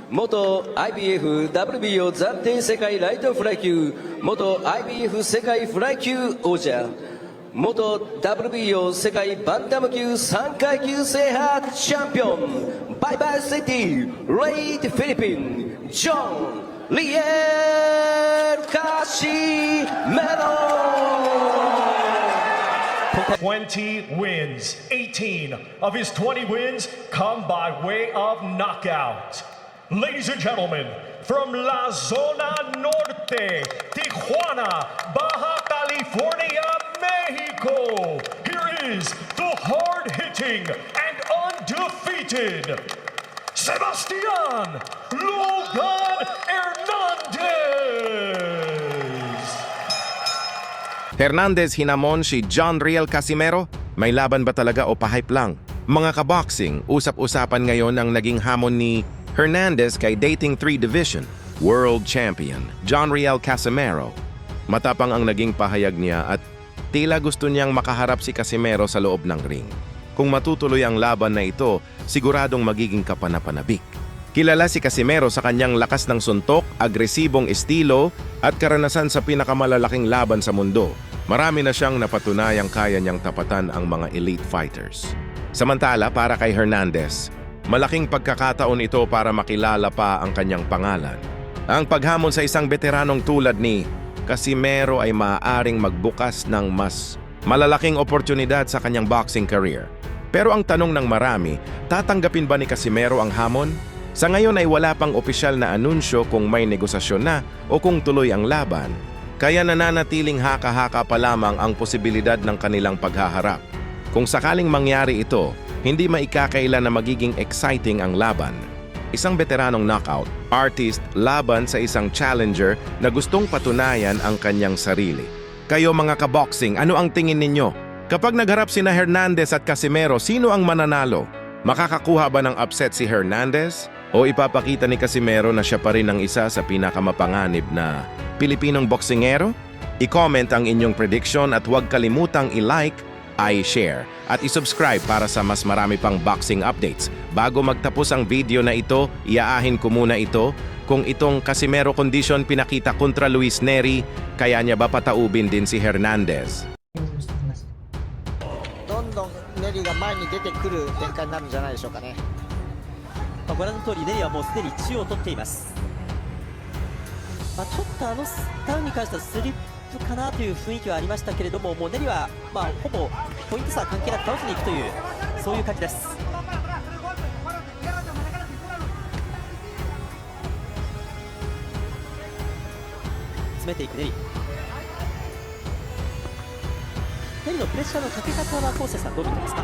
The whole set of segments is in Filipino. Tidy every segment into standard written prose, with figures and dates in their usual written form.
元 IBF WBO 暫定世界ライトフライ級元 IBF 世界フライ級王者元 WBO 世界バンタム級3階級制覇チャンピオンバイバイシティレイドフィリピンジョン・リエル・カシメロ20 wins. 18 of his 20 wins come by way of knockout. Ladies and gentlemen, from La Zona Norte, Tijuana, Baja California, Mexico, here is the hard-hitting and undefeated Sebastian Logan Hernandez. Hernandez hinamon si John Riel Casimero? May laban ba talaga o pahype lang? Mga kaboxing, usap-usapan ngayon ang naging hamon ni Hernandez kay Dating 3 Division World Champion John Riel Casimero. Matapang ang naging pahayag niya at tila gusto niyang makaharap si Casimero sa loob ng ring. Kung matutuloy ang laban na ito, siguradong magiging kapanapanabik. Kilala si Casimero sa kanyang lakas ng suntok, agresibong estilo at karanasan sa pinakamalalaking laban sa mundo. Marami na siyang napatunayang kaya niyang tapatan ang mga elite fighters. Samantala, para kay Hernandez, malaking pagkakataon ito para makilala pa ang kanyang pangalan. Ang paghamon sa isang veteranong tulad ni Casimero ay maaaring magbukas ng mas malalaking oportunidad sa kanyang boxing career. Pero ang tanong ng marami, tatanggapin ba ni Casimero ang hamon? Sa ngayon ay wala pang opisyal na anunsyo kung may negosasyon na o kung tuloy ang laban. Kaya nananatiling haka-haka pa lamang ang posibilidad ng kanilang paghaharap. Kung sakaling mangyari ito, hindi maikakaila na magiging exciting ang laban. Isang veteranong knockout, artist laban sa isang challenger na gustong patunayan ang kanyang sarili. Kayo mga kaboxing, ano ang tingin ninyo? Kapag nagharap sina Hernandez at Casimero, sino ang mananalo? Makakakuha ba ng upset si Hernandez? O ipapakita ni Casimero na siya pa rin ang isa sa pinakamapanganib na Pilipinong boksingero? I-comment ang inyong prediction at huwag kalimutang i-like, i-share at i-subscribe para sa mas marami pang boxing updates. Bago magtapos ang video na ito, iaahin ko muna ito kung itong Casimero condition pinakita kontra Luis Nery, kaya niya ba pataubin din si Hernandez? どんどんネリが前に出てくる展開になるんじゃないでしょうかね。ご覧の通りネリはもうすでに中を取っています。ちょっとターンに関してはスリップかなという雰囲気はありましたけれども、もうネリはほぼポイント差関係なく倒しにいくというそういう感じです。詰めていくネリ。ネリのプレッシャーのかけ方は昴生さんどう見てますか？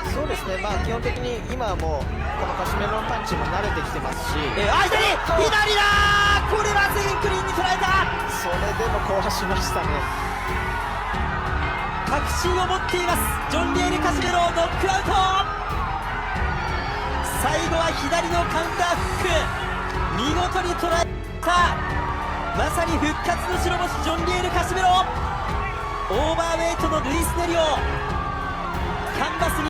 そうですね、基本的に今はもうこのカシメロのパンチも慣れてきてますし、左だこれは全員クリーンに捉えた。それでも壊しましたね。確信を持っていますジョン・リエル・カシメロノックアウト。最後は左のカウンターフック見事に捉えた。まさに復活の白星ジョン・リエル・カシメロ。オーバーウェイトのルイス・ネリをキャンバスに